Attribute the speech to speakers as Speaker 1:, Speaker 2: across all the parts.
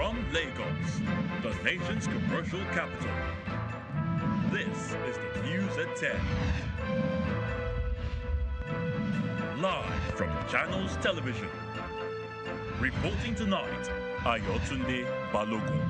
Speaker 1: From Lagos, the nation's commercial capital, this is the News at 10. Live from Channels Television. Reporting tonight, Ayotunde Balogun.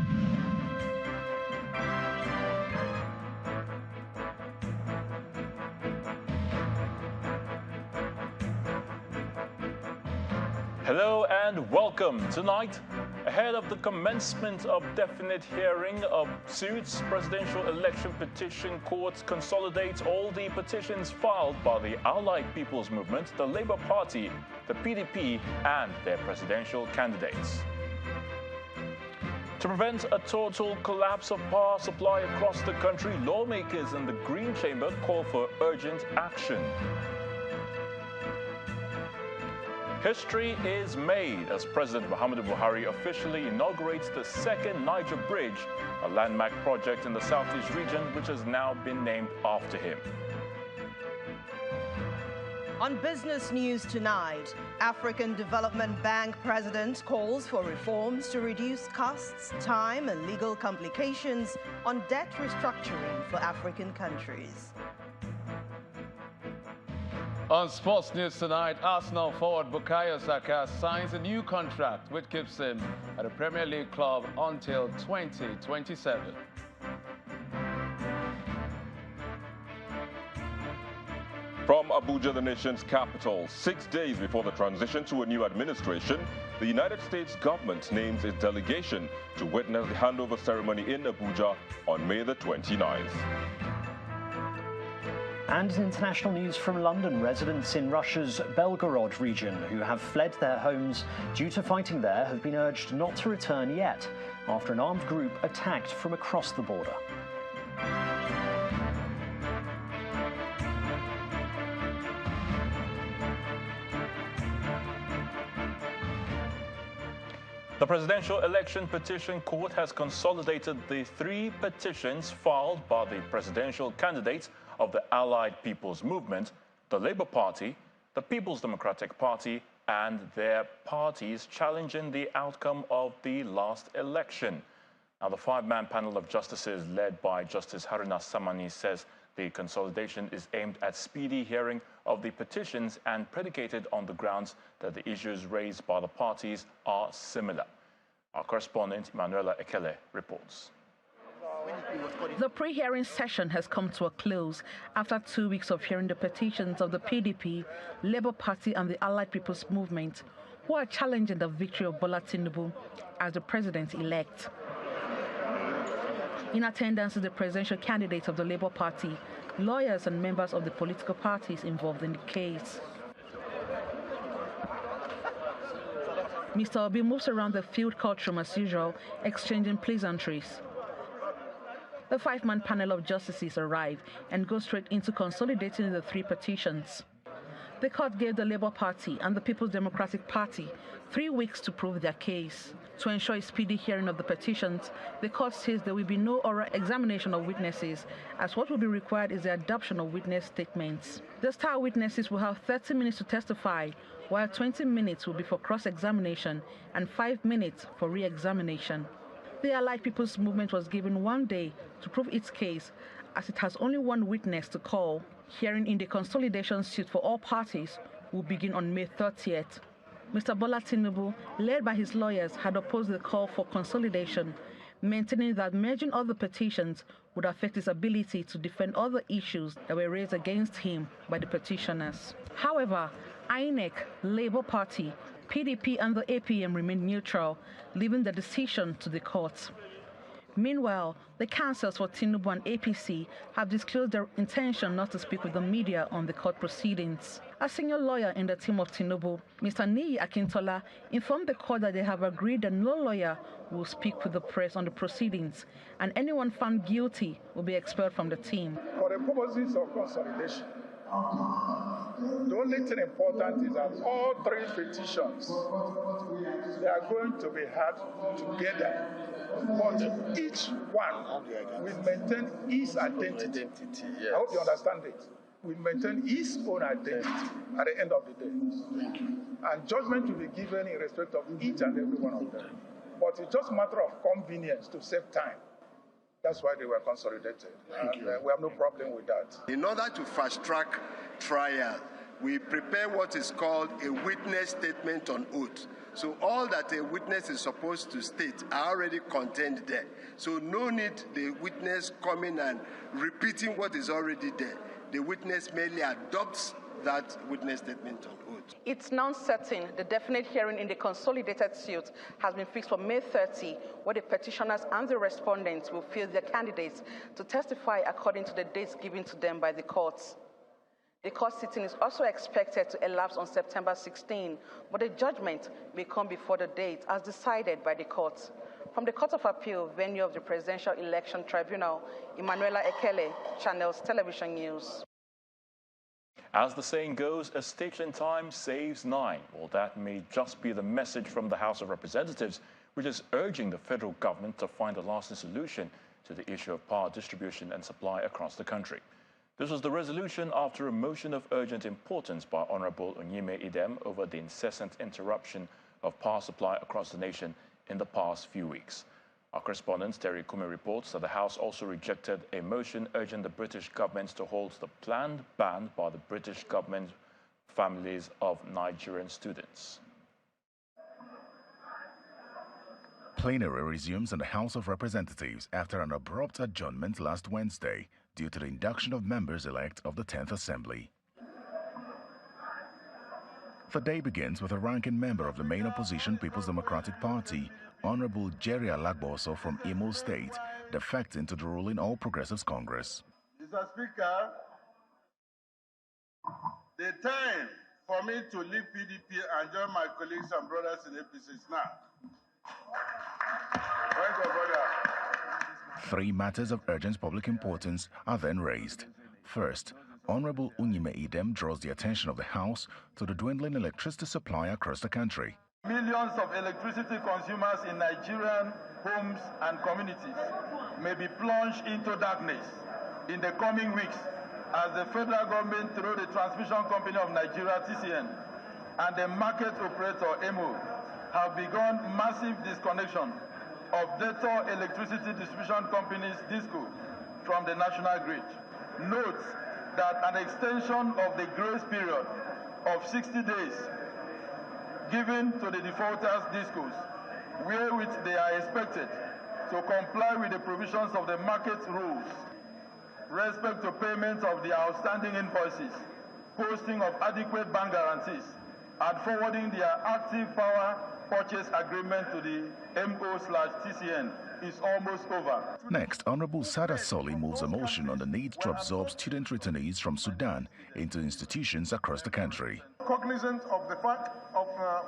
Speaker 2: Hello and welcome. Tonight, ahead of the commencement of definite hearing of suits, Presidential Election Petition Court consolidates all the petitions filed by the Allied People's Movement, the Labour Party, the PDP, and their presidential candidates. To prevent a total collapse of power supply across the country, lawmakers in the Green Chamber call for urgent action. History is made as President Muhammadu Buhari officially inaugurates the second Niger Bridge, a landmark project in the southeast region which has now been named after him.
Speaker 3: On business news tonight, African Development Bank President calls for reforms to reduce costs, time and legal complications on debt restructuring for African countries.
Speaker 4: On sports news tonight, Arsenal forward Bukayo Saka signs a new contract which keeps him at a Premier League club until 2027.
Speaker 5: From Abuja, the nation's capital, 6 days before the transition to a new administration, the United States government names its delegation to witness the handover ceremony in Abuja on May the 29th.
Speaker 6: And in international news from London, residents in Russia's Belgorod region who have fled their homes due to fighting there have been urged not to return yet after an armed group attacked from across the border.
Speaker 2: The Presidential Election Petition Court has consolidated the 3 petitions filed by the presidential candidates of the Allied People's Movement, the Labour Party, the People's Democratic Party, and their parties challenging the outcome of the last election. Now, the 5-man panel of justices led by Justice Haruna Samani says the consolidation is aimed at speedy hearing of the petitions and predicated on the grounds that the issues raised by the parties are similar. Our correspondent, Manuela Ekele, reports.
Speaker 7: The pre-hearing session has come to a close after 2 weeks of hearing the petitions of the PDP, Labour Party and the Allied People's Movement, who are challenging the victory of Bola Tinubu as the president-elect. In attendance is the presidential candidate of the Labour Party, lawyers and members of the political parties involved in the case. Mr. Obi moves around the field courtroom as usual, exchanging pleasantries. The 5-man panel of justices arrive and go straight into consolidating the 3 petitions. The court gave the Labour Party and the People's Democratic Party 3 weeks to prove their case. To ensure a speedy hearing of the petitions, the court says there will be no oral examination of witnesses, as what will be required is the adoption of witness statements. The star witnesses will have 30 minutes to testify, while 20 minutes will be for cross-examination and 5 minutes for re-examination. The Allied People's Movement was given 1 day to prove its case, as it has only 1 witness to call. Hearing in the consolidation suit for all parties will begin on May 30th. Mr. Bola Tinubu, led by his lawyers, had opposed the call for consolidation, maintaining that merging other petitions would affect his ability to defend other issues that were raised against him by the petitioners. However, INEC, Labour Party, PDP and the APM remain neutral, leaving the decision to the courts. Meanwhile, the counsels for Tinubu and APC have disclosed their intention not to speak with the media on the court proceedings. A senior lawyer in the team of Tinubu, Mr. Niyi Akintola, informed the court that they have agreed that no lawyer will speak with the press on the proceedings, and anyone found guilty will be expelled from the team.
Speaker 8: For the purposes of consolidation, the only thing important is that all 3 petitions, they are going to be heard together, but each one will maintain its identity. Yes. I hope you understand it. Will maintain its own identity at the end of the day. And judgment will be given in respect of each and every one of them. but it's just a matter of convenience to save time. That's why they were consolidated. And we have no problem with that.
Speaker 9: In order to fast-track trial, we prepare what is called a witness statement on oath. So all that a witness is supposed to state are already contained there. So no need the witness coming and repeating what is already there. The witness merely adopts that witness statement on oath.
Speaker 7: It's now certain the definite hearing in the consolidated suit has been fixed for May 30, where the petitioners and the respondents will field their candidates to testify according to the dates given to them by the courts. The court sitting is also expected to elapse on September 16, but the judgment may come before the date as decided by the court. From the Court of Appeal, venue of the Presidential Election Tribunal, Emanuela Ekele, Channels Television News.
Speaker 2: As the saying goes, a stitch in time saves 9. Well, that may just be the message from the House of Representatives, which is urging the federal government to find a lasting solution to the issue of power distribution and supply across the country. This was the resolution after a motion of urgent importance by Honorable Onyeme Idem over the incessant interruption of power supply across the nation in the past few weeks. Our correspondent, Terry Kume, reports that the House also rejected a motion urging the British government to halt the planned ban by the British government families of Nigerian students.
Speaker 10: Plenary resumes in the House of Representatives after an abrupt adjournment last Wednesday due to the induction of members-elect of the 10th Assembly. The day begins with a ranking member of the main opposition People's Democratic Party, Honorable Jerry Alagboso from Imo State, defecting to the ruling All Progressives Congress.
Speaker 11: Mr. Speaker, the time for me to leave PDP and join my colleagues and brothers in APC is now. Point of order.
Speaker 10: 3 matters of urgent public importance are then raised. First, Honorable Onyeme Idem draws the attention of the House to the dwindling electricity supply across the country.
Speaker 11: Millions of electricity consumers in Nigerian homes and communities may be plunged into darkness in the coming weeks as the federal government, through the Transmission Company of Nigeria, TCN, and the market operator, EMO, have begun massive disconnection of debtor electricity distribution companies, DISCO, from the national grid. Note that an extension of the grace period of 60 days given to the defaulters DISCOs, wherewith they are expected to comply with the provisions of the market rules, respect to payment of the outstanding invoices, posting of adequate bank guarantees, and forwarding their active power purchase agreement to the MO/TCN is almost over.
Speaker 10: Next, Honorable Sada Soli moves a motion on the need to absorb student returnees from Sudan into institutions across the country.
Speaker 12: Cognizant of the fact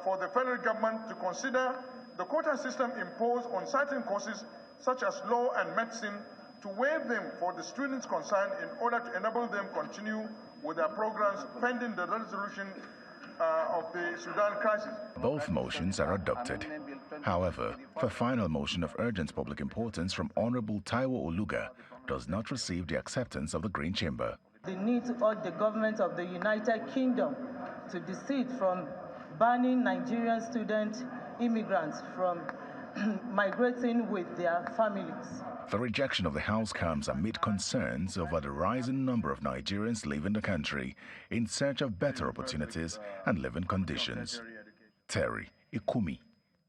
Speaker 12: for the federal government to consider the quota system imposed on certain courses such as law and medicine, to waive them for the students concerned in order to enable them continue with their programs pending the resolution of the Sudan crisis.
Speaker 10: Both motions are adopted. However, the final motion of urgent public importance from Honorable Taiwo Oluga does not receive the acceptance of the Green Chamber.
Speaker 13: The need to urge the government of the United Kingdom to desist from banning Nigerian student immigrants from migrating with their families.
Speaker 10: The rejection of the House comes amid concerns over the rising number of Nigerians leaving the country in search of better opportunities and living conditions. Terry Ikumi,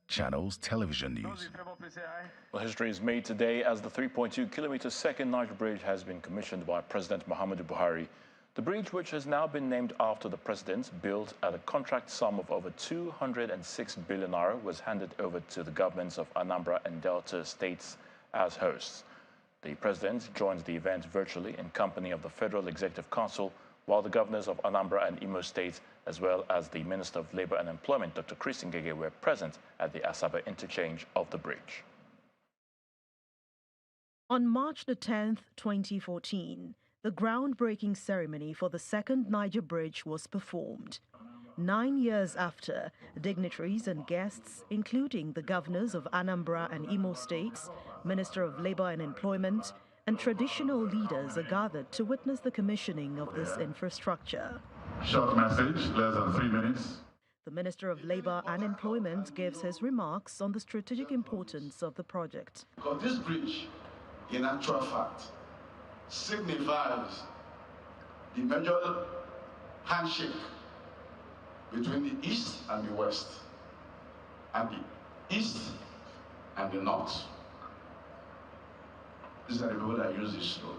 Speaker 10: Channels Television News.
Speaker 2: Well, history is made today as the 3.2-kilometer second Niger Bridge has been commissioned by President Muhammadu Buhari. The bridge, which has now been named after the president, built at a contract sum of over 206 billion naira, was handed over to the governments of Anambra and Delta states as hosts. The president joined the event virtually in company of the Federal Executive Council, while the governors of Anambra and Imo State, as well as the Minister of Labour and Employment, Dr. Chris Ngege, were present at the Asaba interchange of the bridge.
Speaker 3: On March the 10th, 2014, the groundbreaking ceremony for the second Niger Bridge was performed. 9 years after, dignitaries and guests, including the governors of Anambra and Imo States, Minister of Labour and Employment, and traditional leaders are gathered to witness the commissioning of this infrastructure.
Speaker 14: Short message, less than 3 minutes.
Speaker 3: The Minister of Labour and Employment gives his remarks on the strategic importance of the project.
Speaker 14: Because this bridge, in actual fact, signifies the major handshake between the East and the West, and the East and the North. These are the people that use this road.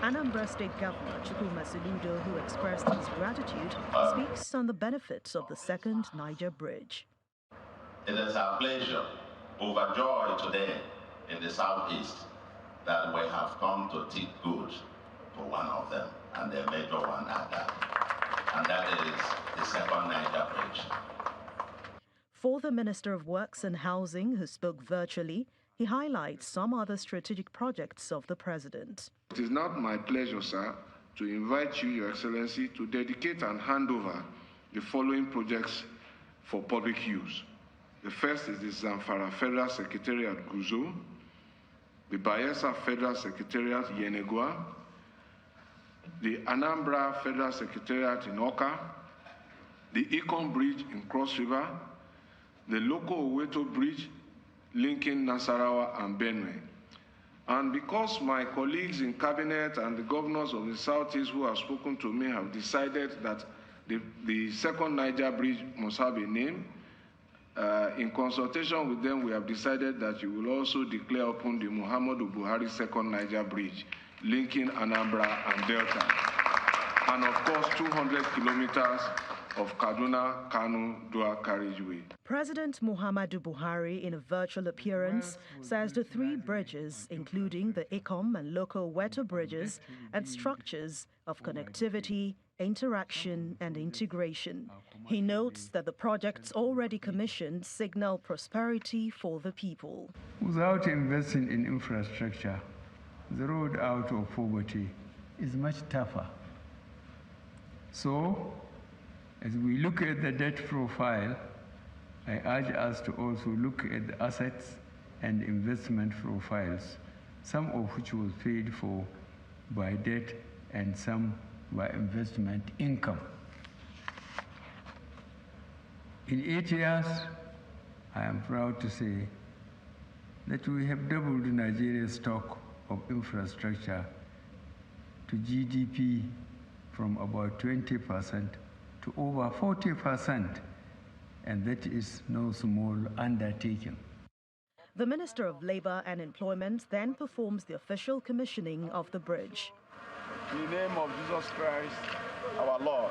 Speaker 3: Anambra State Governor Chukwuma Soludo, who expressed his gratitude, speaks on the benefits of the second Niger bridge.
Speaker 15: It is our pleasure, overjoyed today in the Southeast, that we have come to take good for one of them, and a major one at that. And that is the second Niger bridge.
Speaker 3: For the Minister of Works and Housing, who spoke virtually, he highlights some other strategic projects of the President.
Speaker 16: It is now my pleasure, sir, to invite you, Your Excellency, to dedicate and hand over the following projects for public use. The first is the Zamfara Federal Secretariat Guzo, the Bayelsa Federal Secretariat Yenegua, the Anambra Federal Secretariat in Oka, the Econ Bridge in Cross River, the Loko Oweto Bridge linking Nasarawa and Benue. And because my colleagues in Cabinet and the governors of the Southeast who have spoken to me have decided that the second Niger Bridge must have a name, in consultation with them, we have decided that you will also declare open the Muhammadu Buhari second Niger Bridge, linking Anambra and Delta. And of course, 200 kilometers of Kaduna-Kanu dual carriageway.
Speaker 3: President Muhammadu Buhari, in a virtual appearance, says the three bridges, including the Ikom and Loko Weto bridges, and structures of connectivity, interaction and integration. He notes that the projects already commissioned signal prosperity for the people.
Speaker 17: Without investing in infrastructure, the road out of poverty is much tougher. So, as we look at the debt profile, I urge us to also look at the assets and investment profiles, some of which was paid for by debt and some by investment income. In 8 years, I am proud to say that we have doubled Nigeria's stock of infrastructure to GDP from about 20% to over 40%, and that is no small undertaking.
Speaker 3: The Minister of Labour and Employment then performs the official commissioning of the bridge.
Speaker 11: In the name of Jesus Christ, our Lord.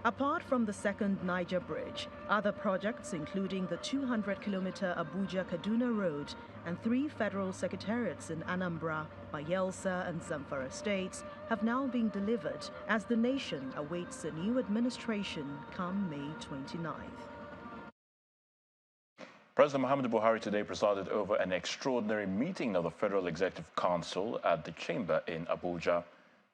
Speaker 3: Apart from the second Niger bridge, other projects including the 200-kilometer Abuja-Kaduna road and 3 federal secretariats in Anambra, Bayelsa and Zamfara states have now been delivered as the nation awaits a new administration come May 29th.
Speaker 2: President Muhammadu Buhari today presided over an extraordinary meeting of the Federal Executive Council at the Chamber in Abuja.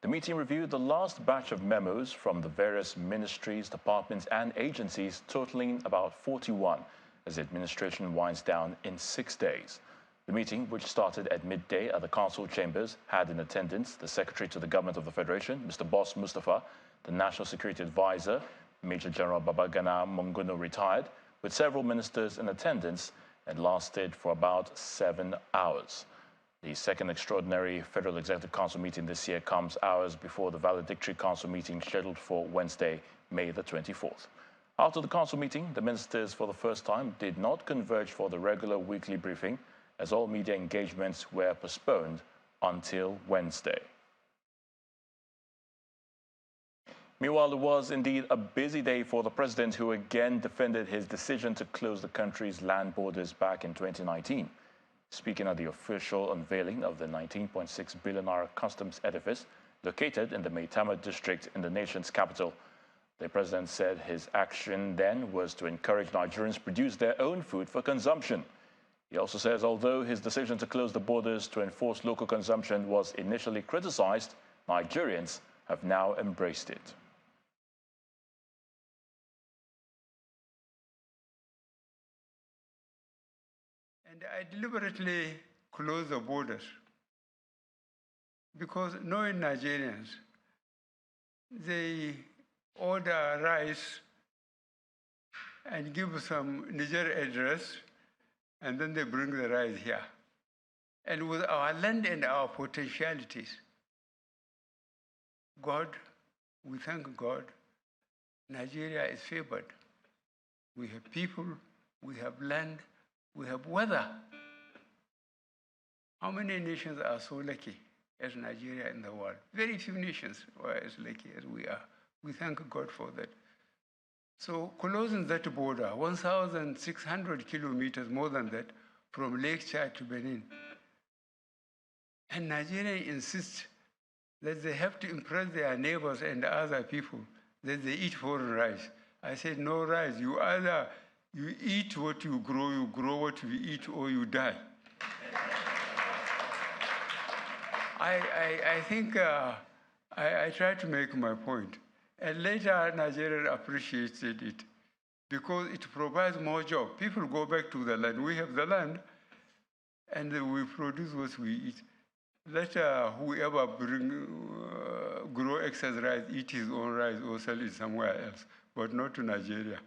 Speaker 2: The meeting reviewed the last batch of memos from the various ministries, departments and agencies, totaling about 41, as the administration winds down in 6 days. The meeting, which started at midday at the council chambers, had in attendance the Secretary to the Government of the Federation, Mr. Boss Mustafa, the National Security Advisor, Major General Babagana Monguno, retired, with several ministers in attendance, and lasted for about 7 hours. The second extraordinary Federal Executive Council meeting this year comes hours before the valedictory council meeting scheduled for Wednesday, May the 24th. After the council meeting, the ministers for the first time did not converge for the regular weekly briefing, as all media engagements were postponed until Wednesday. Meanwhile, it was indeed a busy day for the president, who again defended his decision to close the country's land borders back in 2019. Speaking at the official unveiling of the 19.6 billion naira customs edifice located in the Maitama district in the nation's capital, the president said his action then was to encourage Nigerians to produce their own food for consumption. He also says although his decision to close the borders to enforce local consumption was initially criticized, Nigerians have now embraced it.
Speaker 17: And I deliberately closed the borders because knowing Nigerians, they order rice and give some Niger address, and then they bring the rice here. And with our land and our potentialities, God, we thank God, Nigeria is favored. We have people, we have land, we have weather. How many nations are so lucky as Nigeria in the world? Very few nations are as lucky as we are. We thank God for that. So closing that border, 1,600 kilometers, more than that, from Lake Chad to Benin. And Nigeria insists that they have to impress their neighbors and other people that they eat foreign rice. I said, no rice. You either you eat what you grow what you eat, or you die. I think I tried to make my point. And later, Nigeria appreciated it because it provides more jobs. People go back to the land. We have the land, and we produce what we eat. Let whoever grow excess rice eat his own rice or sell it somewhere else, but not to Nigeria.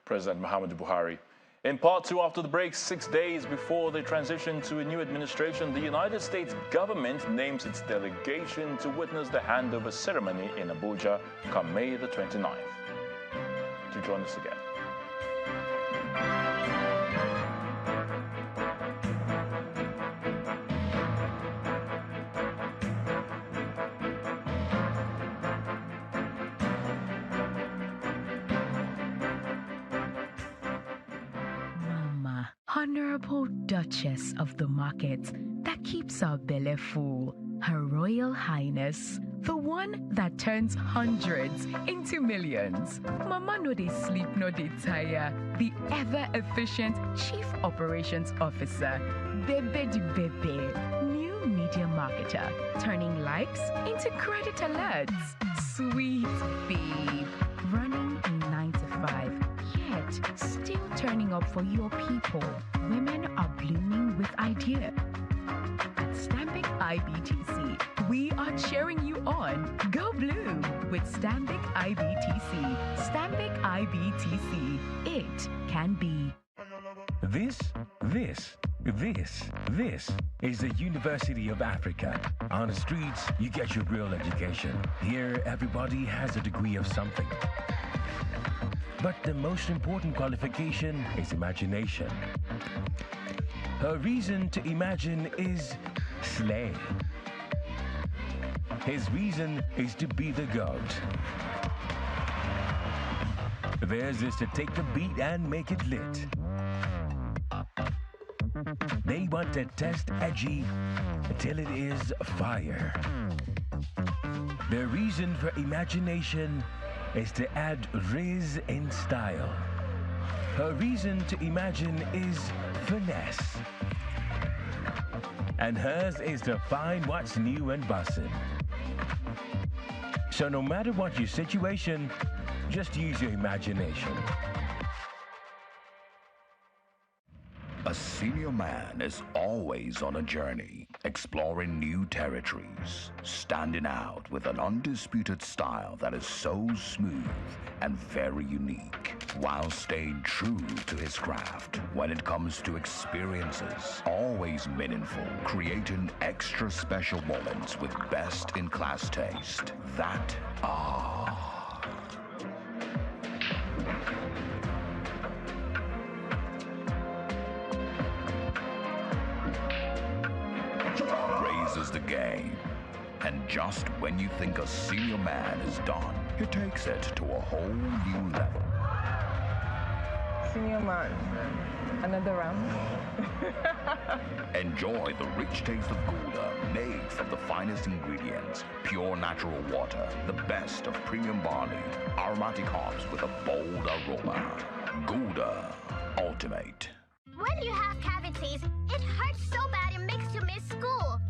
Speaker 2: President Muhammadu Buhari. In part two, after the break, 6 days before the transition to a new administration, the United States government names its delegation to witness the handover ceremony in Abuja come May the 29th. To join us again.
Speaker 18: Honorable Duchess of the market that keeps our belly full, Her Royal Highness, the one that turns hundreds into millions. Mama no dey sleep, no dey tire, the ever-efficient Chief Operations Officer, Bebe di Bebe, new media marketer, turning likes into credit alerts. Sweet babe, running a 9 to 5. Yet, still turning up for your people. Women are blooming with idea. At Stanbic IBTC, we are cheering you on. Go bloom with Stanbic IBTC. Stanbic IBTC. It can be.
Speaker 19: This is the University of Africa. On the streets, you get your real education. Here, everybody has a degree of something. But the most important qualification is imagination. Her reason to imagine is slay. His reason is to be the GOAT. Theirs is to take the beat and make it lit. They want to test edgy till it is fire. Their reason for imagination is to add riz in style. Her reason to imagine is finesse. And hers is to find what's new and bussin'. So no matter what your situation, just use your imagination.
Speaker 10: A senior man is always on a journey, exploring new territories, standing out with an undisputed style that is so smooth and very unique, while staying true to his craft. When it comes to experiences, always meaningful, creating extra special moments with best-in-class taste. That, raises the game. And just when you think a senior man is done, he takes it to a whole new level.
Speaker 20: Senior man, another round.
Speaker 10: Enjoy the rich taste of Gouda, made from the finest ingredients, pure natural water, the best of premium barley, aromatic hops with a bold aroma. Gouda Ultimate.
Speaker 21: When you have cavities, it hurts so bad it makes you miss school.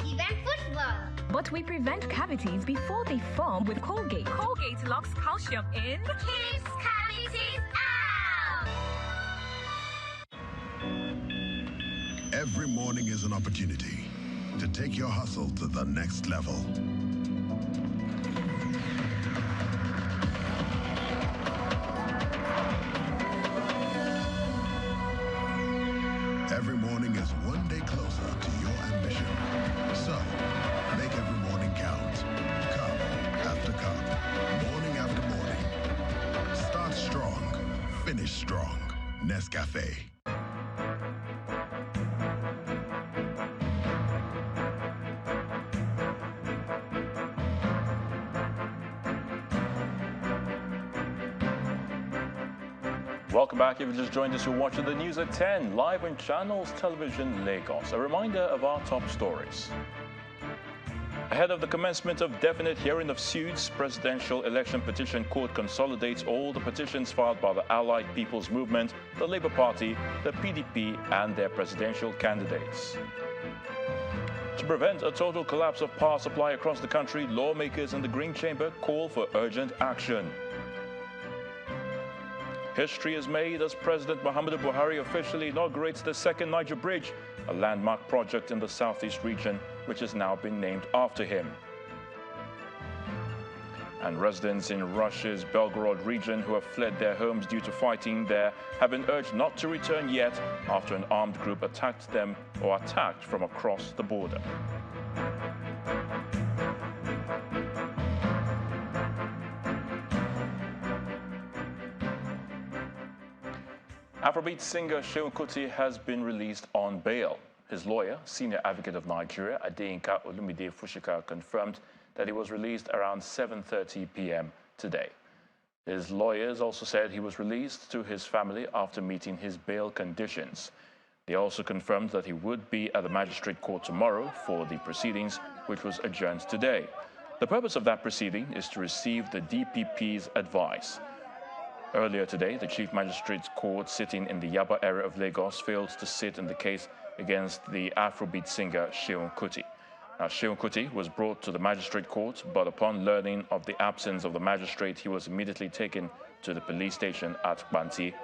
Speaker 21: Even football.
Speaker 18: But we prevent cavities before they form with Colgate.
Speaker 22: Colgate locks calcium in.
Speaker 21: Keeps cavities out.
Speaker 23: Every morning is an opportunity to take your hustle to the next level.
Speaker 10: Finish strong. Nescafe.
Speaker 2: Welcome back. If you just joined us, you're watching the news at 10, live on Channels Television Lagos. A reminder of our top stories. Ahead of the commencement of definite hearing of suits, Presidential Election Petition Court consolidates all the petitions filed by the Allied People's Movement, the Labour Party, the PDP, and their presidential candidates. To prevent a total collapse of power supply across the country, lawmakers in the Green Chamber call for urgent action. History is made as President Muhammadu Buhari officially inaugurates the second Niger Bridge, a landmark project in the southeast region, which has now been named after him. And residents in Russia's Belgorod region who have fled their homes due to fighting there have been urged not to return yet after an armed group attacked them or attacked from across the border. Afrobeat singer Seun Kuti has been released on bail. His lawyer, Senior Advocate of Nigeria, Adeyinka Olumide Fushika, confirmed that he was released around 7:30 p.m. today. His lawyers also said he was released to his family after meeting his bail conditions. They also confirmed that he would be at the magistrate court tomorrow for the proceedings, which was adjourned today. The purpose of that proceeding is to receive the DPP's advice. Earlier today, the Chief Magistrate's Court sitting in the Yaba area of Lagos failed to sit in the case against the Afrobeat singer Seun Kuti. Now, Seun Kuti was brought to the Magistrate Court, but upon learning of the absence of the magistrate, he was immediately taken to the police station at Banti.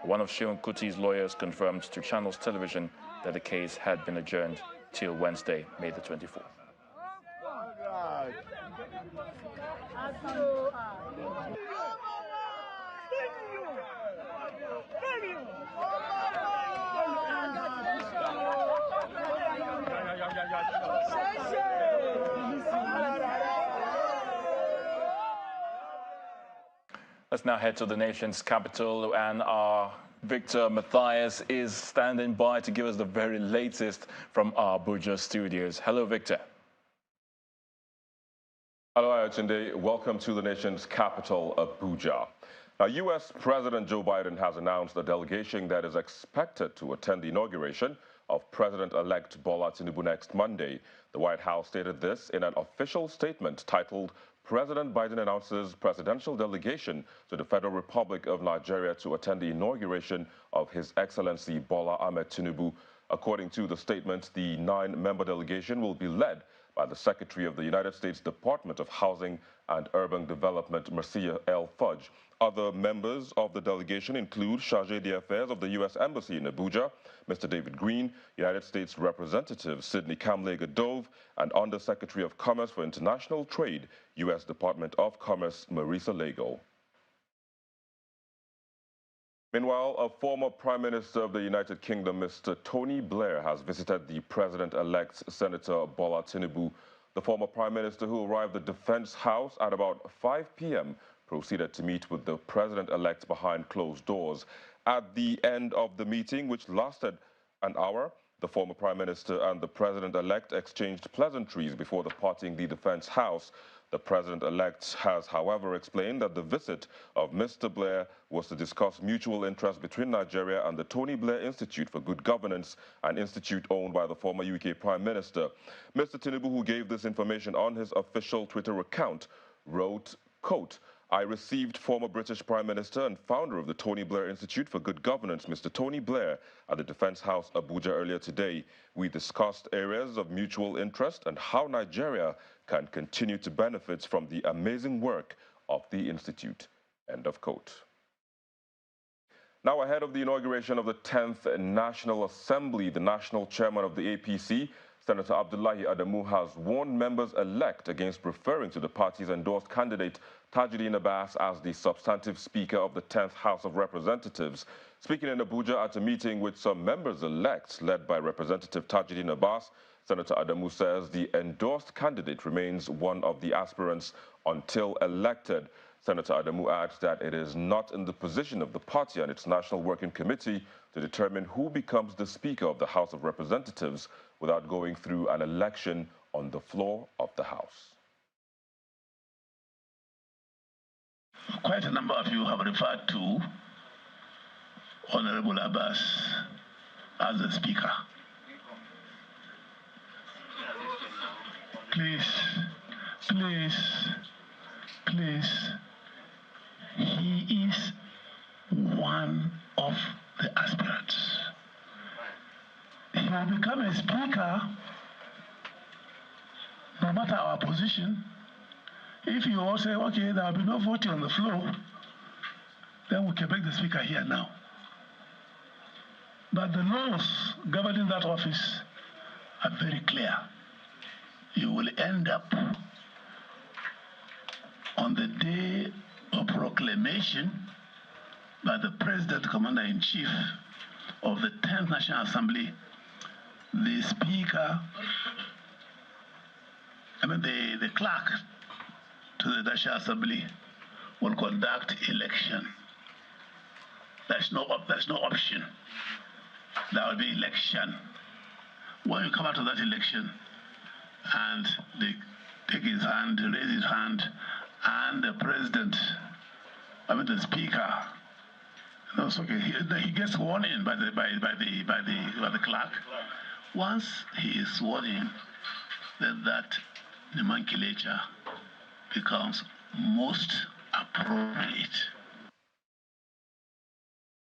Speaker 2: One of Seun Kuti's lawyers confirmed to Channels Television that the case had been adjourned till Wednesday, May the 24th. Let's now head to the nation's capital, and our Victor Matthias is standing by to give us the very latest from our Abuja studios. Hello, Victor.
Speaker 5: Hello, Ayotunde. Welcome to the nation's capital, Abuja. Now, U.S. President Joe Biden has announced a delegation that is expected to attend the inauguration of President-elect Bola Tinubu next Monday. The White House stated this in an official statement titled, President Biden announces presidential delegation to the Federal Republic of Nigeria to attend the inauguration of His Excellency Bola Ahmed Tinubu. According to the statement, the 9-member delegation will be led by the Secretary of the United States Department of Housing and Urban Development, Marcia L. Fudge. Other members of the delegation include Chargé d'Affaires of the U.S. Embassy in Abuja, Mr. David Green, United States Representative Sidney Kamle-Gadove, and Undersecretary of Commerce for International Trade, U.S. Department of Commerce, Marisa Lego. Meanwhile, a former Prime Minister of the United Kingdom, Mr. Tony Blair, has visited the President-elect Senator Bola Tinubu. The former Prime Minister, who arrived at the Defense House at about 5 p.m., proceeded to meet with the President-elect behind closed doors. At the end of the meeting, which lasted an hour, the former Prime Minister and the President-elect exchanged pleasantries before departing the Defense House. The President-elect has, however, explained that the visit of Mr. Blair was to discuss mutual interest between Nigeria and the Tony Blair Institute for Good Governance, an institute owned by the former UK Prime Minister. Mr. Tinubu, who gave this information on his official Twitter account, wrote, quote, I received former British Prime Minister and founder of the Tony Blair Institute for Good Governance, Mr. Tony Blair, at the Defense House, Abuja, earlier today. We discussed areas of mutual interest and how Nigeria can continue to benefit from the amazing work of the Institute. End of quote. Now, ahead of the inauguration of the 10th National Assembly, the national chairman of the APC, Senator Abdullahi Adamu, has warned members-elect against referring to the party's endorsed candidate, Tajuddin Abbas, as the substantive Speaker of the 10th House of Representatives. Speaking in Abuja at a meeting with some members-elect led by Representative Tajuddin Abbas, Senator Adamu says the endorsed candidate remains one of the aspirants until elected. Senator Adamu adds that it is not in the position of the party and its National Working Committee to determine who becomes the Speaker of the House of Representatives without going through an election on the floor of the House.
Speaker 1: Quite a number of you have referred to Honorable Abbas as the Speaker. Please, he is one of the aspirants. He will become a Speaker no matter our position. If you all say, okay, there will be no voting on the floor, then we can make the Speaker here now. But the laws governing that office are very clear. You will end up on the day of proclamation by the President, Commander-in-Chief of the 10th National Assembly, the Speaker, the clerk to the National Assembly will conduct election. There's no option. There will be election. When you come out of that election, and they take his hand, raise his hand, and the President, the Speaker, so he gets sworn in by the clerk. Once he is sworn in, then that nomenclature becomes most appropriate.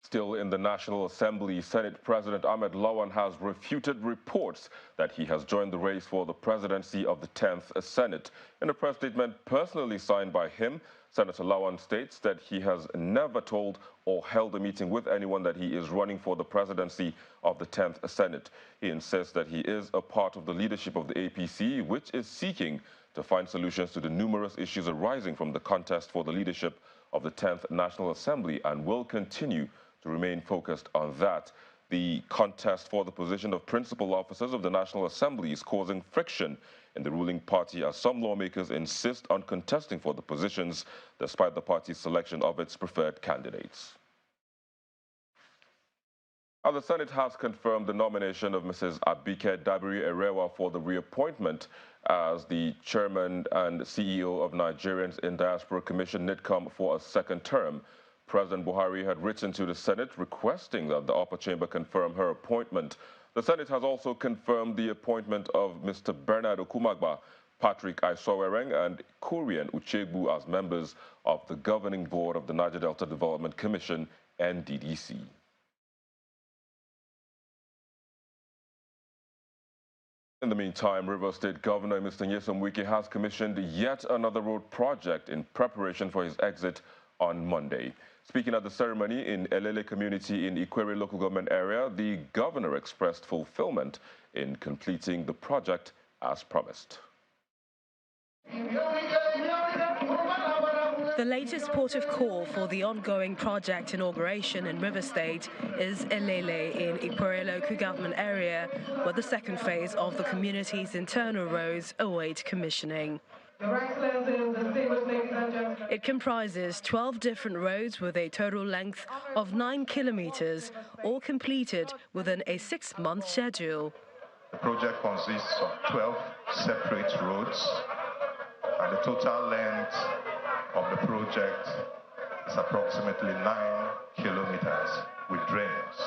Speaker 5: Still in the National Assembly, Senate President Ahmed Lawan has refuted reports that he has joined the race for the presidency of the 10th Senate. In a press statement personally signed by him, Senator Lawan states that he has never told or held a meeting with anyone that he is running for the presidency of the 10th Senate. He insists that he is a part of the leadership of the APC, which is seeking to find solutions to the numerous issues arising from the contest for the leadership of the 10th National Assembly and will continue to remain focused on that. The contest for the position of principal officers of the National Assembly is causing friction in the ruling party as some lawmakers insist on contesting for the positions despite the party's selection of its preferred candidates. Now, the Senate has confirmed the nomination of Mrs. Abike Dabiri-Erewa for the reappointment as the chairman and CEO of Nigerians in Diaspora Commission, NIDCOM, for a second term. President Buhari had written to the Senate requesting that the upper chamber confirm her appointment. The Senate has also confirmed the appointment of Mr. Bernard Okumagba, Patrick Aisowereng, and Kurian Uchegbu as members of the governing board of the Niger Delta Development Commission, NDDC. In the meantime, Rivers State Governor Mr. Seun Kuti has commissioned yet another road project in preparation for his exit on Monday. Speaking at the ceremony in Elele community in Ikwere local government area, the governor expressed fulfillment in completing the project as promised.
Speaker 4: The latest port of call for the ongoing project inauguration in River State is Elele in Ikwere local government area, where the second phase of the community's internal roads await commissioning. It comprises 12 different roads with a total length of 9 kilometers, all completed within a 6-month schedule.
Speaker 23: The project consists of 12 separate roads, and the total length of the project is approximately 9 kilometers with drains.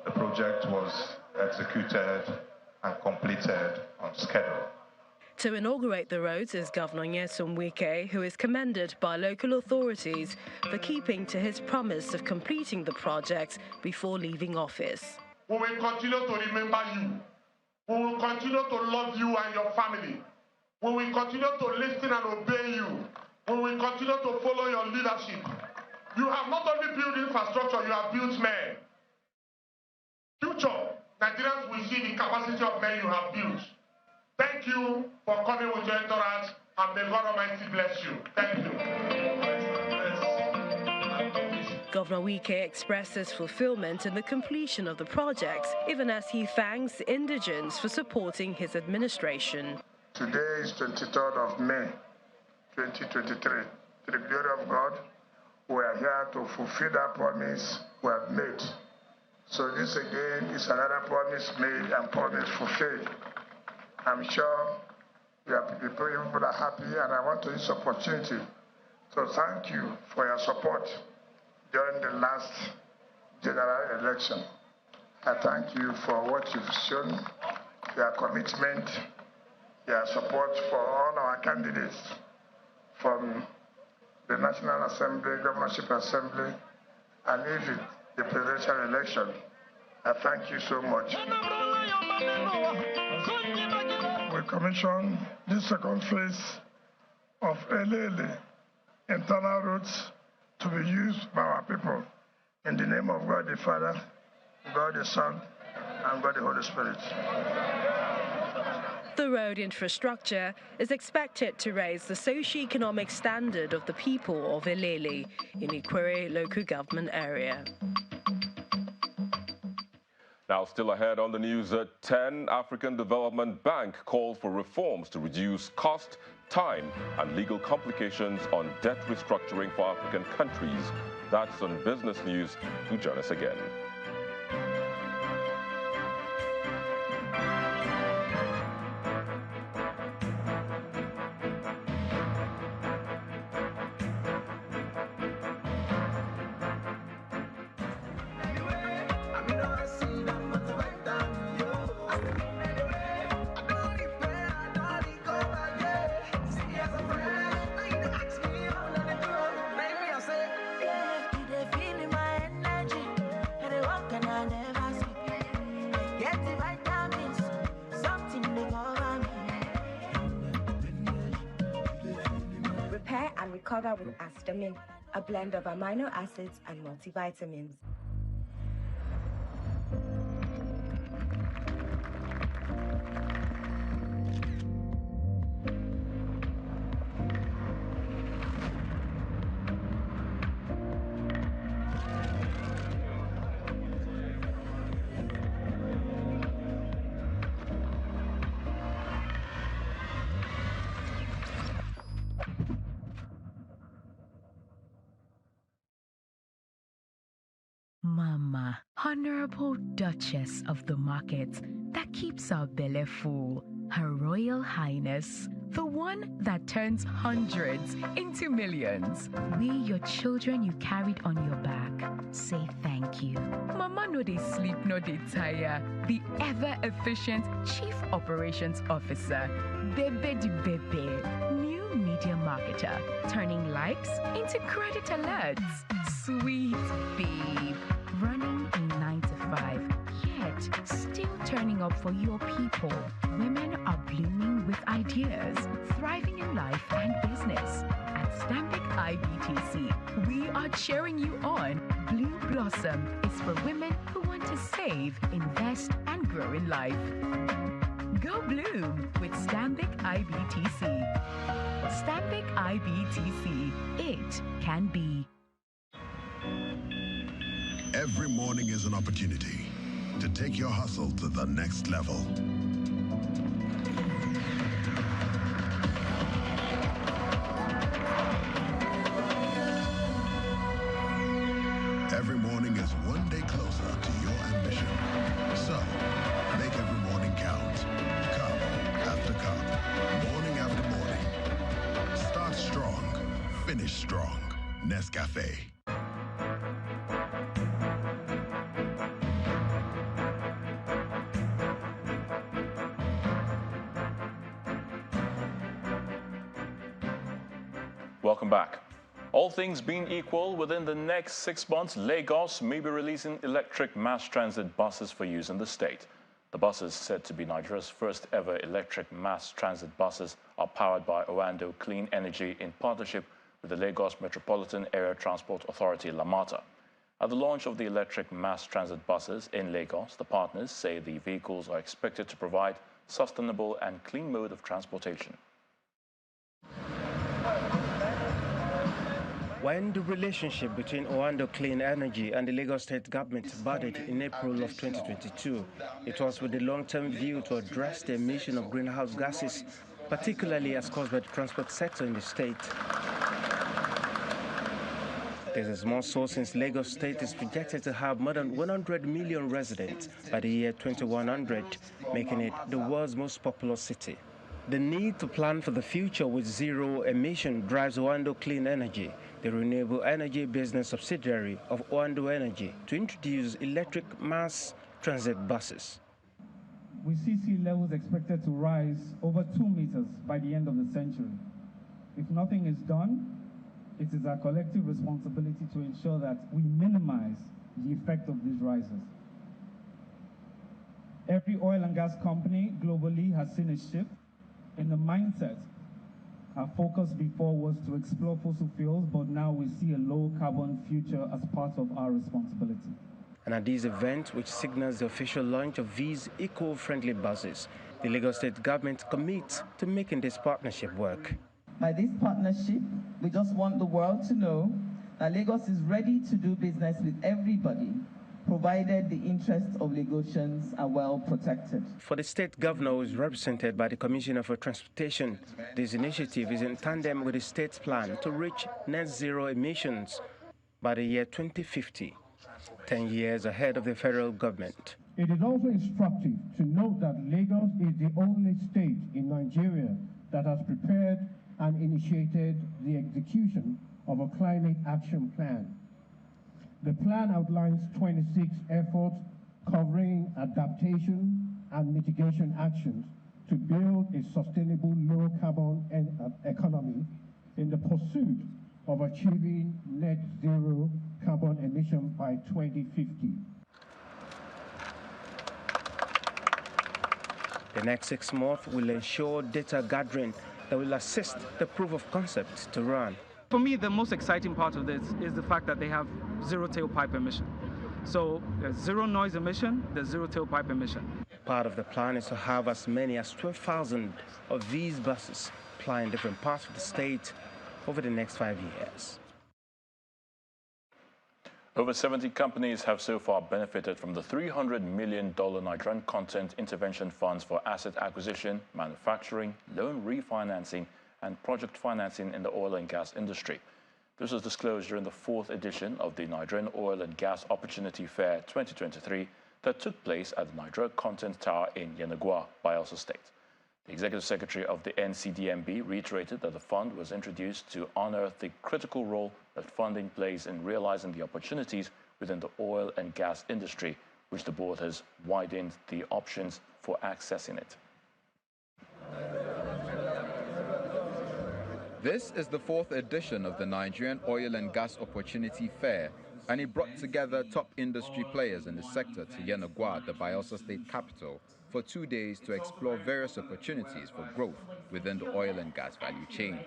Speaker 23: The project was executed and completed on schedule.
Speaker 4: To inaugurate the roads is Governor Seun Kuti, who is commended by local authorities for keeping to his promise of completing the project before leaving office.
Speaker 24: We will continue to remember you. We will continue to love you and your family. We will continue to listen and obey you. We will continue to follow your leadership. You have not only built infrastructure, you have built men. Future, Nigerians will see the capacity of men you have built. Thank you for coming with your entourage, and may God Almighty bless you. Thank you.
Speaker 4: Governor Wike expresses fulfillment in the completion of the project, even as he thanks indigents for supporting his administration.
Speaker 12: Today is 23rd of May, 2023. To the glory of God, we are here to fulfill that promise we have made. So this again is another promise made and promise fulfilled. I'm sure people are happy, and I want to use this opportunity to thank you for your support during the last general election. I thank you for what you've shown, your commitment, your support for all our candidates from the National Assembly, Governorship Assembly, and even the presidential election. I thank you so much. We commissioned the second phase of Elele internal roads to be used by our people in the name of God the Father, God the Son, and God the Holy Spirit.
Speaker 4: The road infrastructure is expected to raise the socio-economic standard of the people of Elele in Ikwere local government area.
Speaker 5: Now, still ahead on the news at 10, African Development Bank calls for reforms to reduce cost, time, and legal complications on debt restructuring for African countries. That's on Business News. Do join us again.
Speaker 6: Recover with Astamin, a blend of amino acids and multivitamins.
Speaker 18: Mama, Honorable Duchess of the market that keeps our belly full, Her Royal Highness, the one that turns hundreds into millions. We, your children you carried on your back, say thank you. Mama no dey sleep, no dey tire. The ever-efficient Chief Operations Officer, Bebe di Bebe, new media marketer, turning likes into credit alerts. Sweet babe, running a 9 to 5, yet still turning up for your people. Women are blooming with ideas, thriving in life and business. At Stanbic IBTC, we are cheering you on. Blue Blossom is for women who want to save, invest, and grow in life. Go bloom with Stanbic IBTC. Stanbic IBTC, it can be.
Speaker 7: Every morning is an opportunity to take your hustle to the next level. Every morning is one day closer to your ambition. So, make every morning count. Cup after cup, morning after morning. Start strong, finish strong. Nescafe.
Speaker 2: Welcome back. All things being equal, within the next 6 months, Lagos may be releasing electric mass transit buses for use in the state. The buses, said to be Nigeria's first ever electric mass transit buses, are powered by Oando Clean Energy in partnership with the Lagos Metropolitan Area Transport Authority, LAMATA. At the launch of the electric mass transit buses in Lagos, the partners say the vehicles are expected to provide sustainable and clean mode of transportation.
Speaker 8: When the relationship between Oando Clean Energy and the Lagos State government budded in April of 2022, it was with the long-term view to address the emission of greenhouse gases, particularly as caused by the transport sector in the state. This is more so since Lagos State is projected to have more than 100 million residents by the year 2100, making it the world's most populous city. The need to plan for the future with zero emission drives Oando Clean Energy, the renewable energy business subsidiary of Oando Energy, to introduce electric mass transit buses.
Speaker 9: We see sea levels expected to rise over 2 meters by the end of the century. If nothing is done, it is our collective responsibility to ensure that we minimize the effect of these rises. Every oil and gas company globally has seen a shift in the mindset. Our focus before was to explore fossil fuels, but now we see a low-carbon future as part of our responsibility.
Speaker 8: And at this event, which signals the official launch of these eco-friendly buses, the Lagos State government commits to making this partnership work.
Speaker 13: By this partnership, we just want the world to know that Lagos is ready to do business with everybody, provided the interests of Lagosians are well protected.
Speaker 8: For the state governor, who is represented by the Commissioner for Transportation, this initiative is in tandem with the state's plan to reach net zero emissions by the year 2050, 10 years ahead of the federal government.
Speaker 14: It is also instructive to note that Lagos is the only state in Nigeria that has prepared and initiated the execution of a climate action plan. The plan outlines 26 efforts covering adaptation and mitigation actions to build a sustainable low-carbon economy in the pursuit of achieving net zero carbon emission by 2050.
Speaker 8: The next 6 months will ensure data gathering that will assist the proof of concept to run.
Speaker 25: For me, the most exciting part of this is the fact that they have zero tailpipe emission. So there's zero noise emission, there's zero tailpipe emission.
Speaker 8: Part of the plan is to have as many as 12,000 of these buses plying different parts of the state over the next 5 years.
Speaker 2: Over 70 companies have so far benefited from the $300 million Nigerian Content Intervention Funds for asset acquisition, manufacturing, loan refinancing, and project financing in the oil and gas industry. This was disclosed during the 4th edition of the Nigerian Oil and Gas Opportunity Fair 2023 that took place at the Niger Content Tower in Yenagoa, Bayelsa State. The Executive Secretary of the NCDMB reiterated that the fund was introduced to unearth the critical role that funding plays in realizing the opportunities within the oil and gas industry, which the board has widened the options for accessing it.
Speaker 26: This is the 4th edition of the Nigerian Oil and Gas Opportunity Fair, and it brought together top industry players in the sector to Yenagoa, the Bayelsa State capital, for 2 days to explore various opportunities for growth within the oil and gas value chain.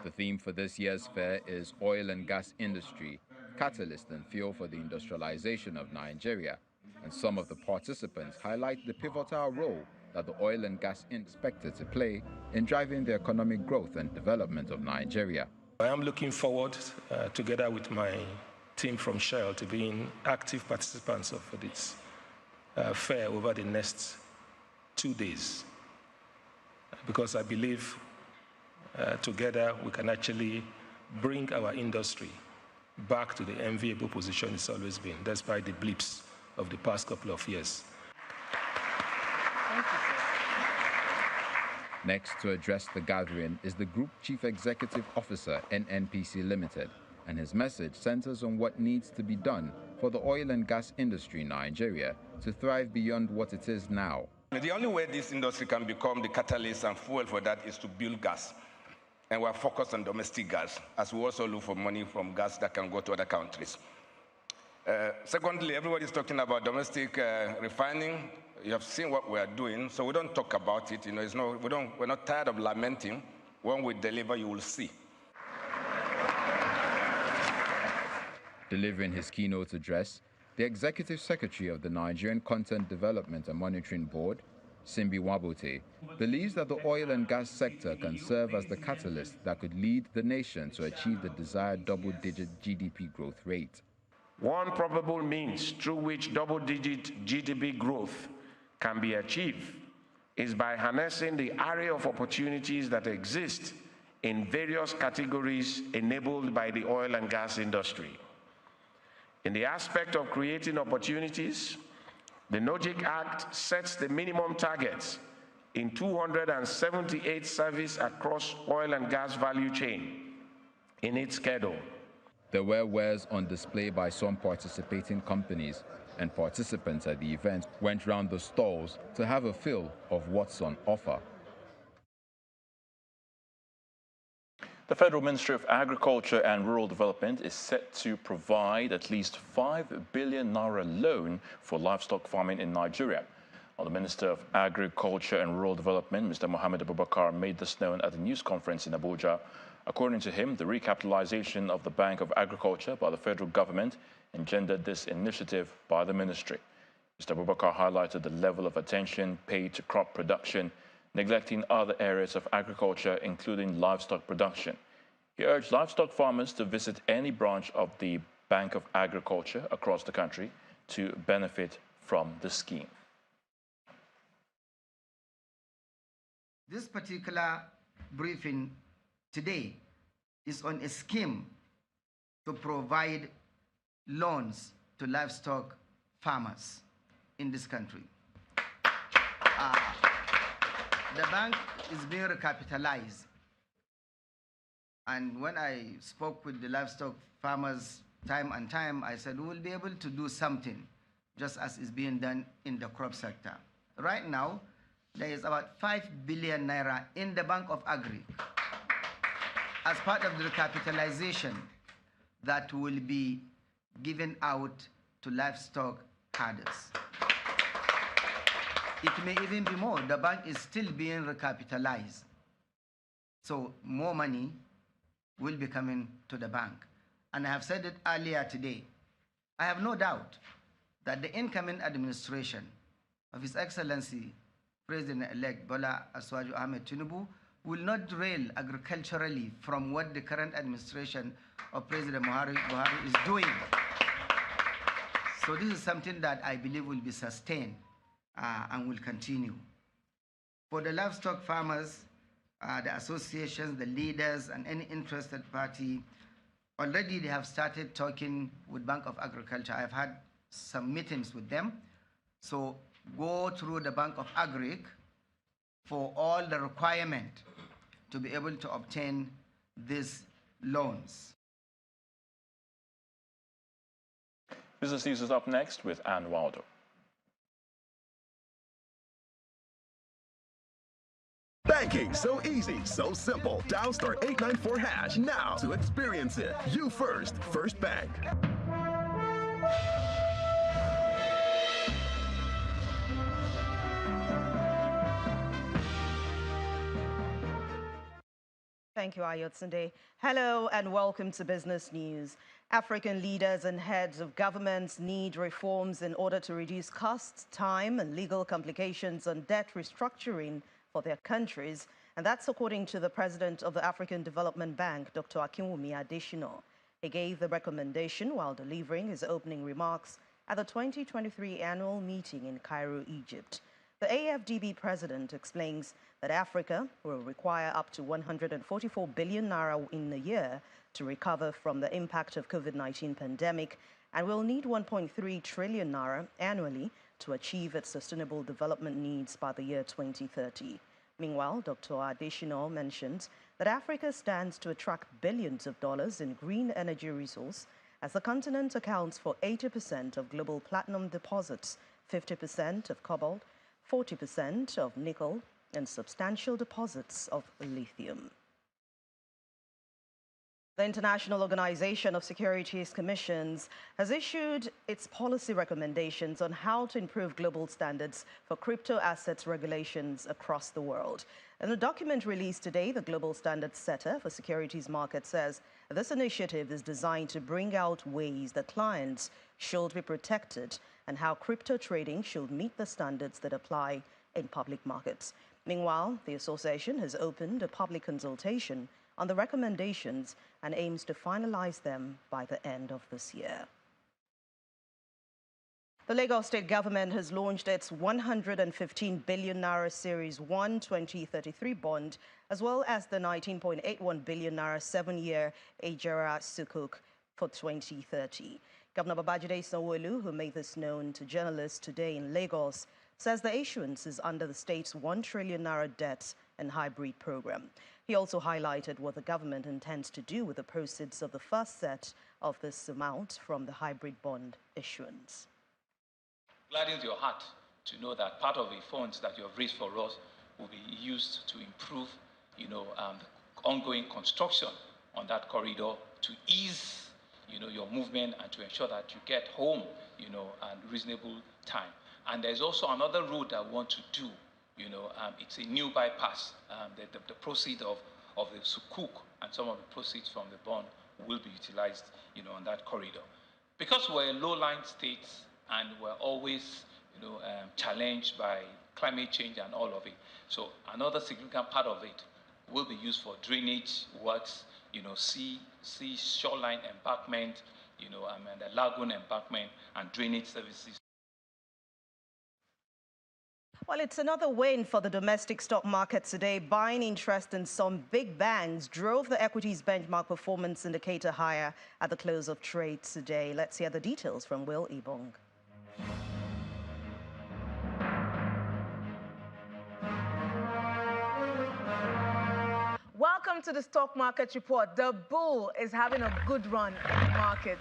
Speaker 26: The theme for this year's fair is Oil and Gas Industry, Catalyst and Fuel for the Industrialization of Nigeria, and some of the participants highlight the pivotal role that the oil and gas is expected to play in driving the economic growth and development of Nigeria.
Speaker 27: I am looking forward, together with my team from Shell, to being active participants of this fair over the next 2 days, because I believe together we can actually bring our industry back to the enviable position it's always been, despite the blips of the past couple of years.
Speaker 26: Thank you, sir. Next to address the gathering is the Group Chief Executive Officer, NNPC Limited, and his message centers on what needs to be done for the oil and gas industry in Nigeria to thrive beyond what it is now.
Speaker 28: The only way this industry can become the catalyst and fuel for that is to build gas. And we're focused on domestic gas, as we also look for money from gas that can go to other countries. Secondly, everybody's talking about domestic refining. You have seen what we are doing, so we don't talk about it. You know, we're not tired of lamenting. When we deliver, you will see.
Speaker 26: Delivering his keynote address, the Executive Secretary of the Nigerian Content Development and Monitoring Board, Simbi Wabote, believes that the oil and gas sector can serve as the catalyst that could lead the nation to achieve the desired double-digit GDP growth rate.
Speaker 3: One probable means through which double-digit GDP growth can be achieved is by harnessing the array of opportunities that exist in various categories enabled by the oil and gas industry. In the aspect of creating opportunities, the NOGIC Act sets the minimum targets in 278 services across oil and gas value chain in its schedule.
Speaker 26: There were wares on display by some participating companies, and participants at the event went round the stalls to have a feel of what's on offer.
Speaker 2: The Federal Ministry of Agriculture and Rural Development is set to provide at least 5 billion naira loan for livestock farming in Nigeria. Well, the Minister of Agriculture and Rural Development, Mr. Mohammed Abubakar, made this known at a news conference in Abuja. According to him, the recapitalization of the Bank of Agriculture by the federal government engendered this initiative by the ministry. Mr. Abubakar highlighted the level of attention paid to crop production, neglecting other areas of agriculture, including livestock production. He urged livestock farmers to visit any branch of the Bank of Agriculture across the country to benefit from the scheme.
Speaker 11: This particular briefing today is on a scheme to provide loans to livestock farmers in this country. The bank is being recapitalized. And when I spoke with the livestock farmers time and time, I said we will be able to do something just as is being done in the crop sector. Right now, there is about 5 billion naira in the Bank of Agri as part of the recapitalization that will be given out to livestock herders. It may even be more. The bank is still being recapitalized. So more money will be coming to the bank. And I have said it earlier today. I have no doubt that the incoming administration of His Excellency President-elect Bola Aswaju Ahmed Tinubu will not derail agriculturally from what the current administration of President Buhari is doing. So this is something that I believe will be sustained and will continue. For the livestock farmers, the associations, the leaders, and any interested party, already they have started talking with Bank of Agriculture. I've had some meetings with them. So go through the Bank of Agric for all the requirement to be able to obtain these loans.
Speaker 2: Business News is up next with Ann Waldo.
Speaker 15: Banking so easy, so simple. Dial *894# now to experience it. You first, First Bank.
Speaker 16: Thank you, Ayotunde. Hello and welcome to Business News. African leaders and heads of governments need reforms in order to reduce costs, time, and legal complications on debt restructuring for their countries. And that's according to the president of the African Development Bank, Dr. Akinwumi Adesina. He gave the recommendation while delivering his opening remarks at the 2023 annual meeting in Cairo, Egypt. The AFDB president explains that Africa will require up to 144 billion naira in a year to recover from the impact of COVID-19 pandemic and will need 1.3 trillion naira annually to achieve its sustainable development needs by the year 2030. Meanwhile, Dr. Adesina mentions that Africa stands to attract billions of dollars in green energy resource as the continent accounts for 80% of global platinum deposits, 50% of cobalt, 40% of nickel, and substantial deposits of lithium. The International Organization of Securities Commissions has issued its policy recommendations on how to improve global standards for crypto assets regulations across the world. In a document released today, the Global Standards Setter for Securities Markets says this initiative is designed to bring out ways that clients should be protected and how crypto trading should meet the standards that apply in public markets. Meanwhile, the association has opened a public consultation on the recommendations and aims to finalize them by the end of this year. The Lagos State government has launched its 115 billion naira Series 1 2033 bond, as well as the 19.81 billion naira 7-year Ejera Sukuk for 2030. Governor Babajide Sanwo-Olu, who made this known to journalists today in Lagos, says the issuance is under the state's 1 trillion naira debt and hybrid program. He also highlighted what the government intends to do with the proceeds of the first set of this amount from the hybrid bond issuance.
Speaker 1: Gladdens your heart to know that part of the funds that you have raised for us will be used to improve, the ongoing construction on that corridor to ease, your movement and to ensure that you get home, at reasonable time. And there's also another road I want to do. It's a new bypass. The proceeds of the Sukuk and some of the proceeds from the bond will be utilized, on that corridor. Because we're a low-lying state and we're always, challenged by climate change and all of it. So another significant part of it will be used for drainage works, sea shoreline embankment, and the lagoon embankment and drainage services.
Speaker 16: Well, it's another win for the domestic stock market today. Buying interest in some big banks drove the equities benchmark performance indicator higher at the close of trade today. Let's hear the details from Will Ibong.
Speaker 10: Welcome to the stock market report. The bull is having a good run in the markets.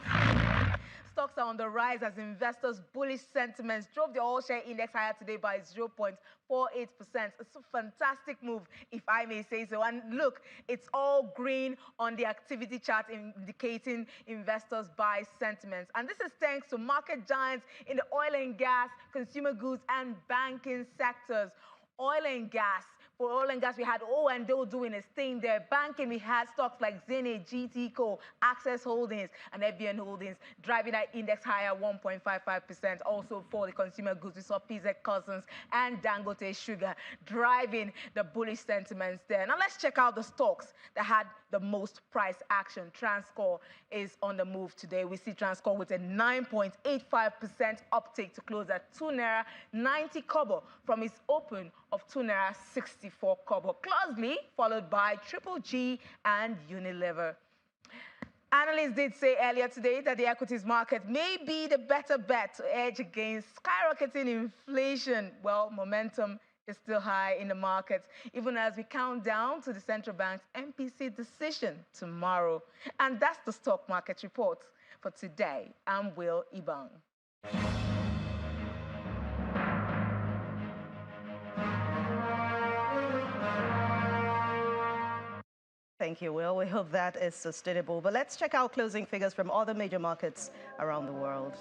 Speaker 10: Stocks are on the rise as investors' bullish sentiments drove the all-share index higher today by 0.48%. It's a fantastic move, if I may say so. And look, it's all green on the activity chart, indicating investors' buy sentiments. And this is thanks to market giants in the oil and gas, consumer goods, and banking sectors. Oil and gas. For oil and gas, we had O&O doing its thing there. Banking, we had stocks like Zenith, GTCO, Access Holdings, and FBN Holdings driving that index higher 1.55%. Also for the consumer goods, we saw PZ Cousins and Dangote Sugar driving the bullish sentiments there. Now let's check out the stocks that had the most price action. Transcorp is on the move today. We see Transcorp with a 9.85% uptake to close at 2 naira 90 kobo from its open of 2 naira 64 kobo, closely followed by Triple G and Unilever. Analysts did say earlier today that the equities market may be the better bet to edge against skyrocketing inflation. Well, momentum is still high in the markets, even as we count down to the central bank's MPC decision tomorrow. And that's the stock market report for today. I'm Will Ibang.
Speaker 16: Thank you, Will. We hope that is sustainable. But let's check out closing figures from other major markets around the world.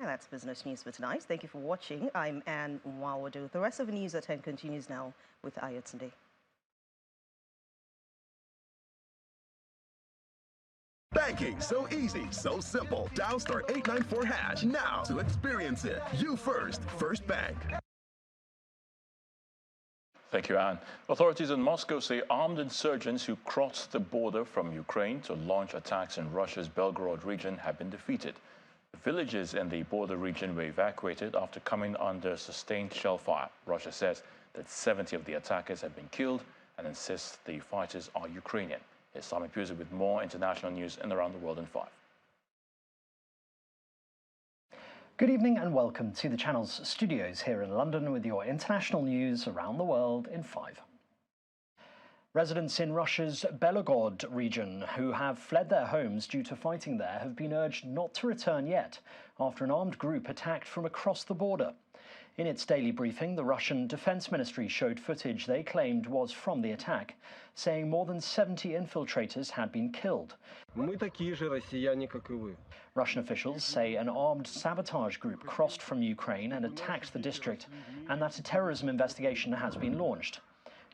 Speaker 16: That's business news for tonight. Thank you for watching. I'm Anne Nwawadu. The rest of the news at 10 continues now with Ayotunde.
Speaker 15: Banking, so easy, so simple. Dial *894# now to experience it. You first, First Bank.
Speaker 2: Thank you, Anne. Authorities in Moscow say armed insurgents who crossed the border from Ukraine to launch attacks in Russia's Belgorod region have been defeated. Villages in the border region were evacuated after coming under sustained shell fire. Russia says that 70 of the attackers have been killed and insists the fighters are Ukrainian. Here's Sami Pusa with more international news and around the world in 5.
Speaker 17: Good evening and welcome to the channel's studios here in London with your international news around the world in 5. Residents in Russia's Belgorod region who have fled their homes due to fighting there have been urged not to return yet after an armed group attacked from across the border. In its daily briefing, the Russian Defense Ministry showed footage they claimed was from the attack, saying more than 70 infiltrators had been killed. Russian officials say an armed sabotage group crossed from Ukraine and attacked the district, and that a terrorism investigation has been launched.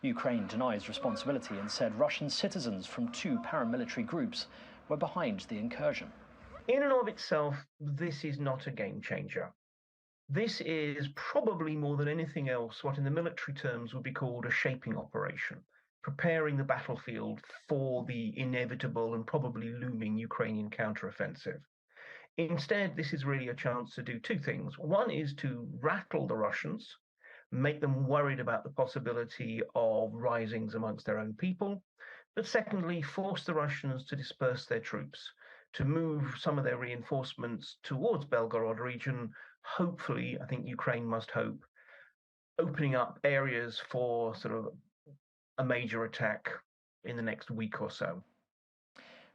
Speaker 17: Ukraine denies responsibility and said Russian citizens from 2 paramilitary groups were behind the incursion.
Speaker 4: In and of itself, this is not a game changer. This is probably more than anything else what in the military terms would be called a shaping operation, preparing the battlefield for the inevitable and probably looming Ukrainian counteroffensive. Instead, this is really a chance to do 2 things. One is to rattle the Russians, make them worried about the possibility of risings amongst their own people, but secondly, force the Russians to disperse their troops, to move some of their reinforcements towards Belgorod region, hopefully, I think Ukraine must hope, opening up areas for sort of a major attack in the next week or so.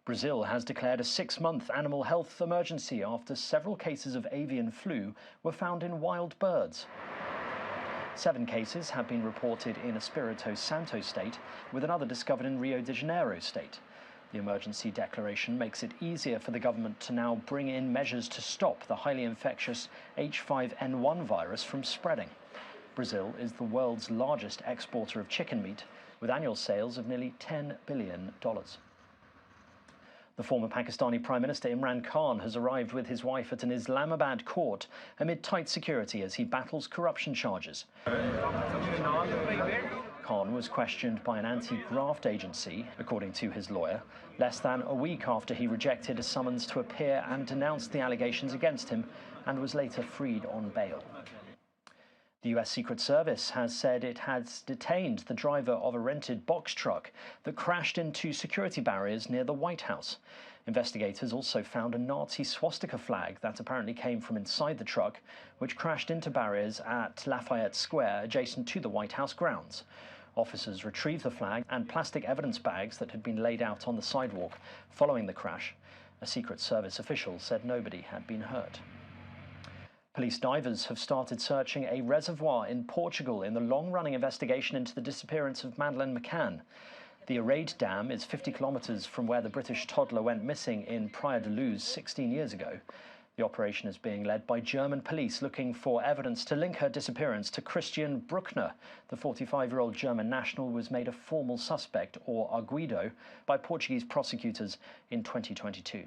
Speaker 17: Brazil has declared a 6-month animal health emergency after several cases of avian flu were found in wild birds. 7 cases have been reported in Espírito Santo state, with another discovered in Rio de Janeiro state. The emergency declaration makes it easier for the government to now bring in measures to stop the highly infectious H5N1 virus from spreading. Brazil is the world's largest exporter of chicken meat, with annual sales of nearly $10 billion. The former Pakistani Prime Minister Imran Khan has arrived with his wife at an Islamabad court amid tight security as he battles corruption charges. Khan was questioned by an anti-graft agency, according to his lawyer, less than a week after he rejected a summons to appear and denounced the allegations against him, and was later freed on bail. The US Secret Service has said it has detained the driver of a rented box truck that crashed into security barriers near the White House. Investigators also found a Nazi swastika flag that apparently came from inside the truck, which crashed into barriers at Lafayette Square adjacent to the White House grounds. Officers retrieved the flag and plastic evidence bags that had been laid out on the sidewalk following the crash. A Secret Service official said nobody had been hurt. Police divers have started searching a reservoir in Portugal in the long-running investigation into the disappearance of Madeleine McCann. The Arade Dam is 50 kilometres from where the British toddler went missing in Praia de Luz 16 years ago. The operation is being led by German police looking for evidence to link her disappearance to Christian Bruckner. The 45-year-old German national was made a formal suspect, or arguido, by Portuguese prosecutors in 2022.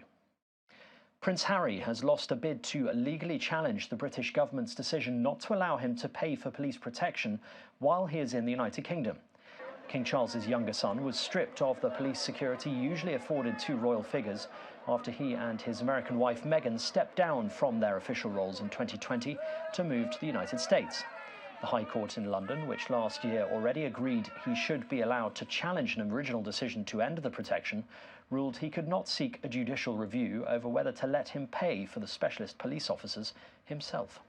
Speaker 17: Prince Harry has lost a bid to legally challenge the British government's decision not to allow him to pay for police protection while he is in the United Kingdom. King Charles's younger son was stripped of the police security usually afforded to royal figures after he and his American wife Meghan stepped down from their official roles in 2020 to move to the United States. The High Court in London, which last year already agreed he should be allowed to challenge an original decision to end the protection, ruled he could not seek a judicial review over whether to let him pay for the specialist police officers himself.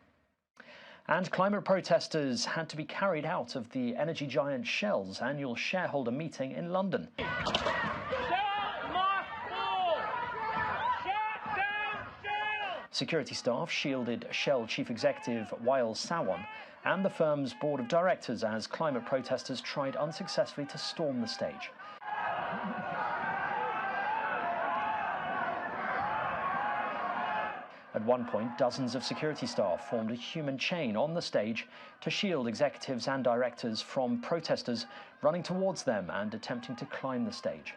Speaker 17: And climate protesters had to be carried out of the energy giant Shell's annual shareholder meeting in London. Security staff shielded Shell Chief Executive Wael Sawan and the firm's board of directors as climate protesters tried unsuccessfully to storm the stage. At one point, dozens of security staff formed a human chain on the stage to shield executives and directors from protesters running towards them and attempting to climb the stage.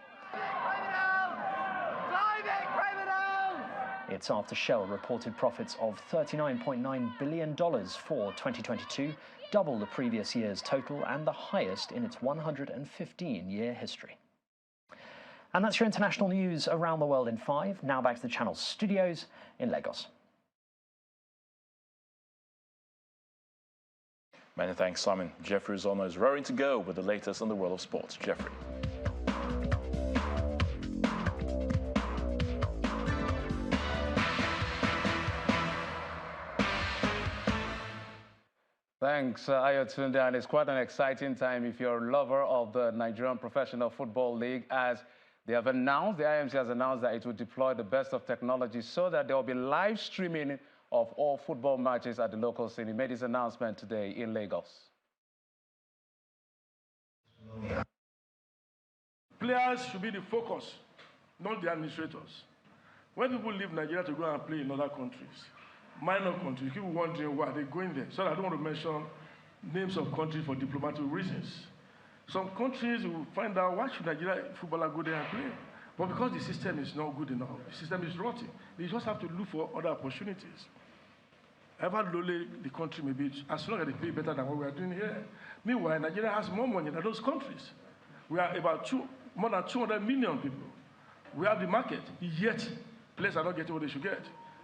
Speaker 17: It's after Shell reported profits of $39.9 billion for 2022, double the previous year's total and the highest in its 115-year history. And that's your international news around the world in 5. Now back to the channel's studios in Lagos.
Speaker 2: Many thanks, Simon. Jeffrey Zono is raring to go with the latest on the world of sports. Jeffrey.
Speaker 12: Thanks, Ayotunde, and it's quite an exciting time if you're a lover of the Nigerian Professional Football League, as they have announced, the IMC has announced that it will deploy the best of technology so that there will be live streaming of all football matches at the local scene. He made his announcement today in Lagos.
Speaker 5: Players should be the focus, not the administrators. When people leave Nigeria to go and play in other countries, minor countries, people wondering why they're going there. So I don't want to mention names of countries for diplomatic reasons. Some countries will find out, why should Nigeria footballer go there and play? But because the system is not good enough, the system is rotten, they just have to look for other opportunities. However lowly the country may be, as long as they pay better than what we are doing here. Meanwhile, Nigeria has more money than those countries. We are about more than 200 million people. We have the market, yet players are not getting what they should get.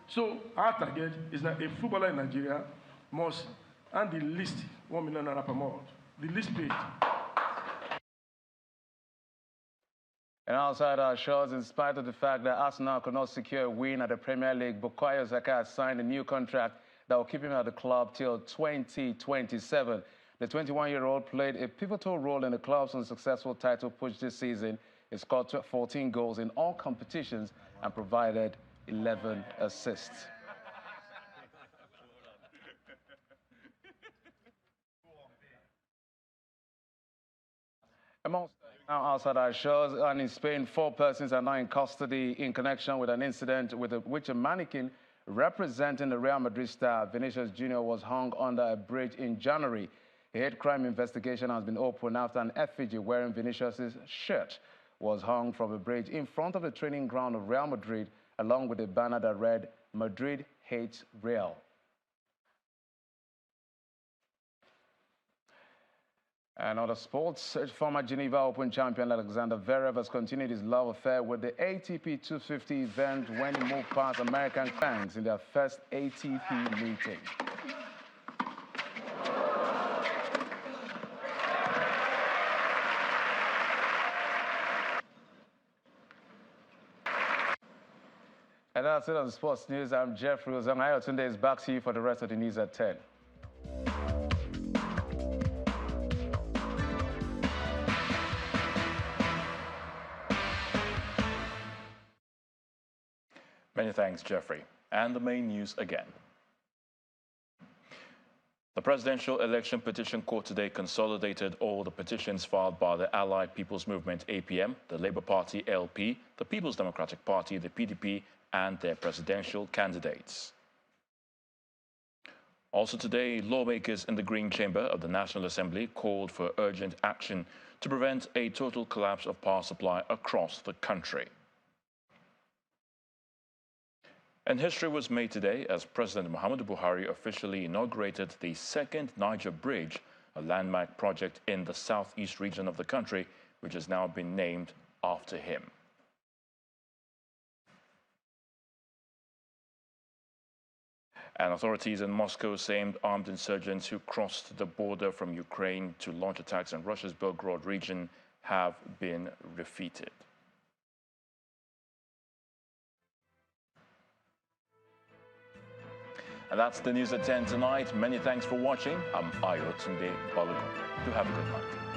Speaker 5: So our target is that a footballer in Nigeria must earn the least 1 million naira per month, the least paid.
Speaker 12: And outside our shores, in spite of the fact that Arsenal could not secure a win at the Premier League, Bukayo Saka has signed a new contract that will keep him at the club till 2027. The 21-year-old played a pivotal role in the club's unsuccessful title push this season. He scored 14 goals in all competitions and provided 11 assists. Now outside our shores, and in Spain, 4 persons are now in custody in connection with an incident with which a mannequin representing the Real Madrid star Vinicius Jr. was hung under a bridge in January. A hate crime investigation has been opened after an effigy wearing Vinicius' shirt was hung from a bridge in front of the training ground of Real Madrid, along with a banner that read, "Madrid hates Real." And on the sports, former Geneva Open champion Alexander Zverev has continued his love affair with the ATP 250 event when he moved past American fans in their first ATP meeting. And that's it on sports news. I'm Jeffrey Ozang. Ayotunde is back to you for the rest of the news at 10.
Speaker 2: Many thanks, Jeffrey. And the main news again. The Presidential Election Petition Court today consolidated all the petitions filed by the Allied People's Movement, APM, the Labour Party, LP, the People's Democratic Party, the PDP, and their presidential candidates. Also today, lawmakers in the Green Chamber of the National Assembly called for urgent action to prevent a total collapse of power supply across the country. And history was made today as President Muhammadu Buhari officially inaugurated the second Niger Bridge, a landmark project in the southeast region of the country, which has now been named after him. And authorities in Moscow say armed insurgents who crossed the border from Ukraine to launch attacks in Russia's Belgorod region have been defeated. And that's the news at 10 tonight. Many thanks for watching. I'm Ayotunde Balogun. Do have a good night.